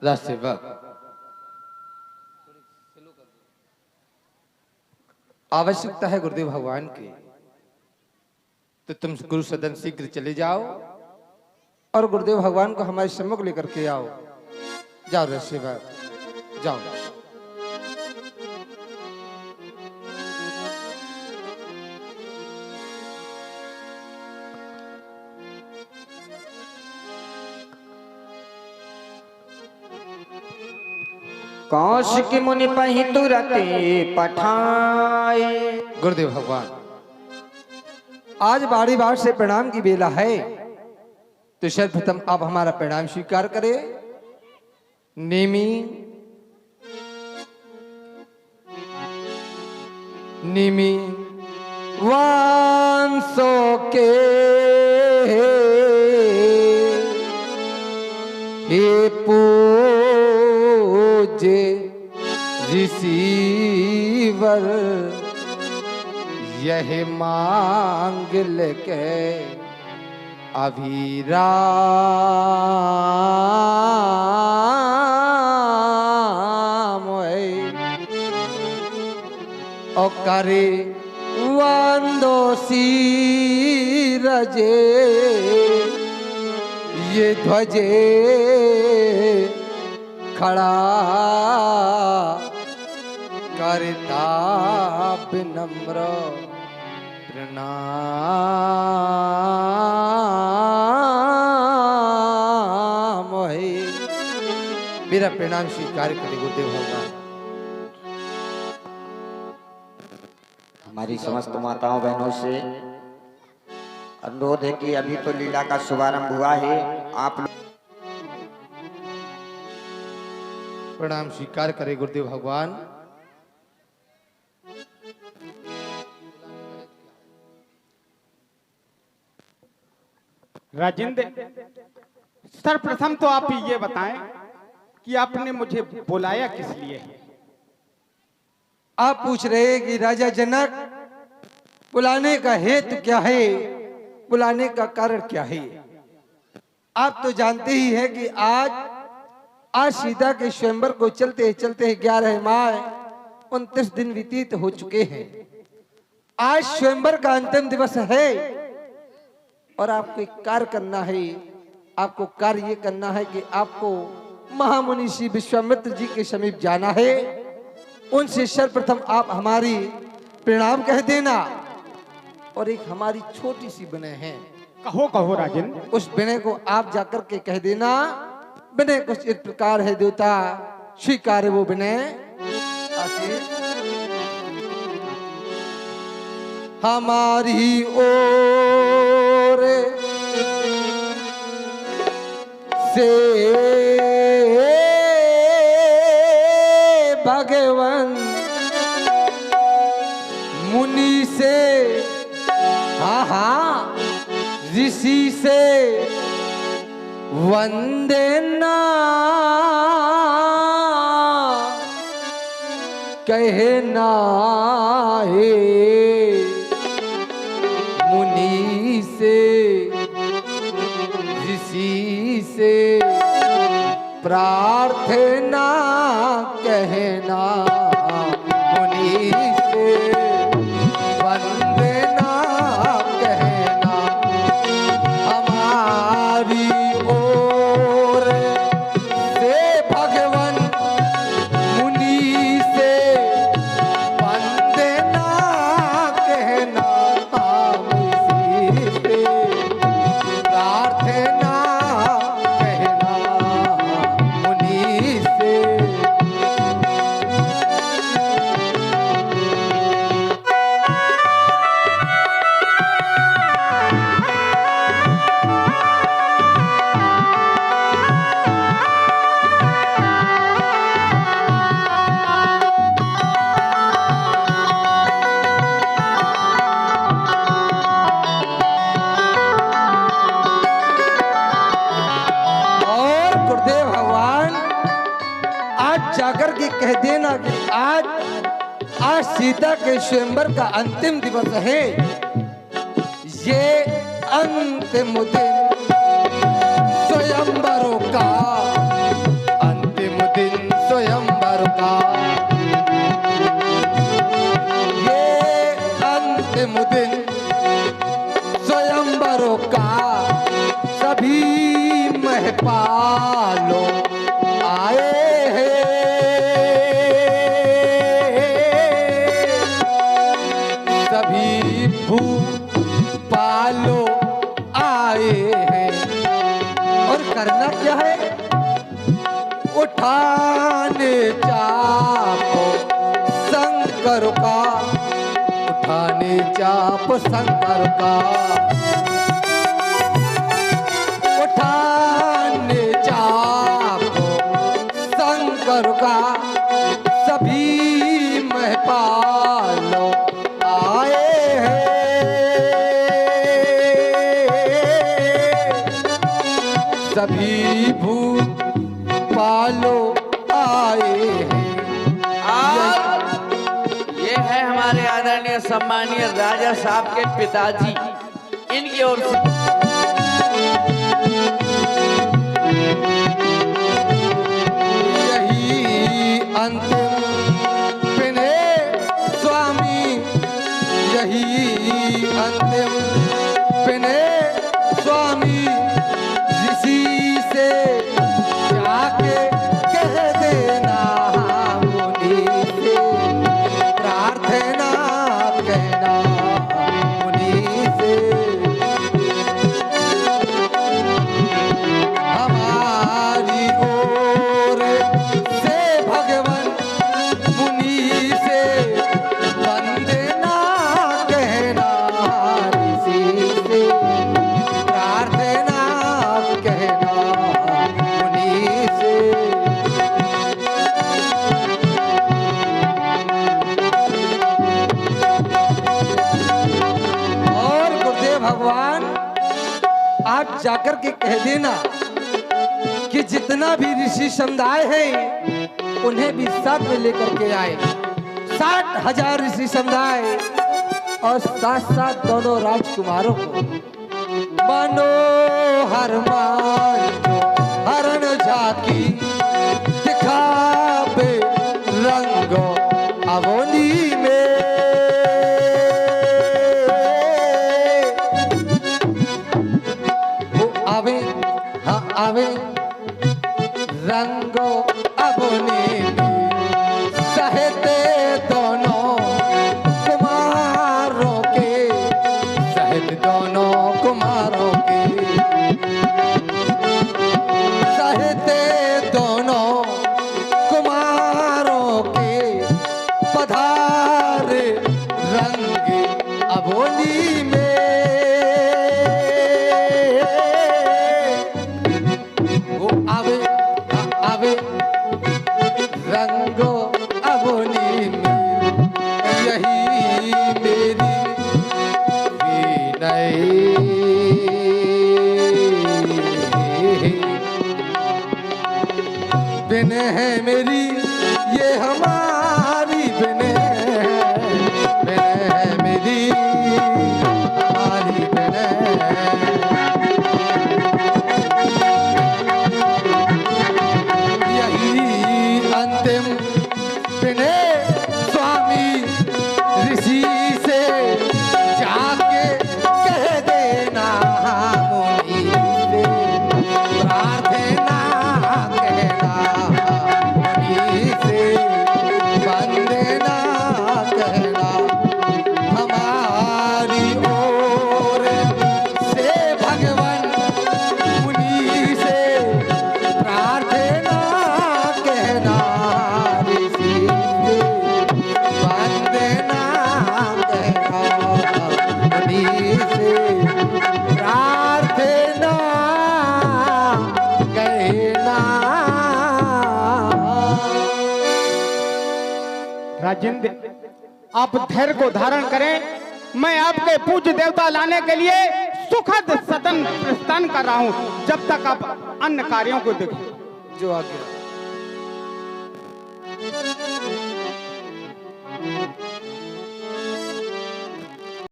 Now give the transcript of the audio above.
राजसेवक, आवश्यकता है गुरुदेव भगवान की, तो तुम गुरु सदन शीघ्र चले जाओ और गुरुदेव भगवान को हमारे सम्मुख लेकर के आओ। जाओ राजसेवक, जाओ। कौशिक मुनि पहि तुरते पठाए। गुरुदेव भगवान, आज बाड़ी बार से प्रणाम की बेला है, तो सर्वप्रथम आप हमारा प्रणाम स्वीकार करें। नेमी निमी वांसो के हे पूज्य रिसीवर, यह मांग लेके अभिराम ओ करे वंदो सीरजे, ये ध्वजे खड़ा करता विनम्र प्रणाम है। मेरा प्रणाम स्वीकार करे गुरुदेव भगवान। हमारी समस्त माताओं बहनों से अनुरोध है कि अभी तो लीला का शुभारंभ हुआ है, आप प्रणाम स्वीकार करे गुरुदेव भगवान। राजेंद्र, सर्वप्रथम तो आप ये बताएं कि आपने मुझे बुलाया किस लिए है? आप पूछ रहे हैं कि राजा जनक, बुलाने का हेतु क्या है, बुलाने का कारण क्या है? आप तो जानते ही हैं कि आज सीता के स्वयंवर को चलते चलते 11 माह 29 दिन व्यतीत हो चुके हैं। आज स्वयंवर का अंतिम दिवस है और आपको एक कार्य करना है। आपको कार्य ये करना है कि आपको महामुनि श्री विश्वामित्र जी के समीप जाना है। उनसे सर्वप्रथम आप हमारी प्रणाम कह देना और एक हमारी छोटी सी विनय है, कहो कहो राजेंद्र। उस विनय को आप जाकर के कह देना। विनय कुछ इस प्रकार है, देवता स्वीकार है वो विनय। हमारी ओर से भगवान मुनि से, हाँ ऋषि से वंदना कहना है, मुनि से ऋषि से प्रार्थना कहना, मुनि से वंदना कहना। हमारी ओर से भगवान मुनि से वंदना कहना, मुनि से प्रार्थना कहना, मुनि से। और गुरुदेव भगवान, आज जाकर के कह देना कि आज सीता के स्वयंवर का अंतिम दिवस है। ये अंतिम दिन स्वयंवरों का अंतिम पालो आए हैं, सभी भूपालो आए हैं। और करना क्या है? उठाने चाप शंकर का, उठाने चाप शंकर का, उठाने चाप शंकर का, सभी महपालो आए हैं, सभी भूपालो आए हैं। ये है हमारे आदरणीय सम्मानीय राजा साहब के पिताजी, इनकी ओर से यही अंतिम पिने स्वामी, यही अंतिम पिने स्वामी, ऋषि से जाके कह देना मुनि से, प्रार्थना कहना मुनि से, हमारी ओर से भगवान मुनि से वंदना कहना, ऋषि से प्रार्थना कहना मुनि से। और गुरुदेव भगवान आप जाकर के कह देना कि जितना भी ऋषि समुदाय है उन्हें भी साथ में लेकर के आए। 60,000 ऋषि समुदाय और साथ साथ दोनों राजकुमारों को मनोहर मांझो हरण झाकी दिखावे रंगो अवनी में, वो आवे, हाँ आवे रंगो अवनी में, सहते दोनों कुमारों के, सहते दोनों कुमारों के, सहते दोनों कुमारों के, पधारे रंग अबोली में, वो आवे, आवे रंगो अबोली में, यही मेरी विनय बिन है मेरी, ये हमारी बिन है मेरी, हमारी बिन यही अंतिम बिन स्वामी, ऋषि से जाके कह देना मुनि से, प्रार्थना कहना मुनि से, वंदना कहना हमारी ओर से भगवान मुनि से, प्रार्थना कहना ऋषि से, वंदना कहना मुनि से, प्रार्थना कहना। राजेंद्र, आप धैर्य को धारण करें। मैं आपके पूज्य देवता लाने के लिए सुखद सदन प्रस्थान कर रहा हूं, जब तक आप अन्य कार्यों को देखें। जो आ गया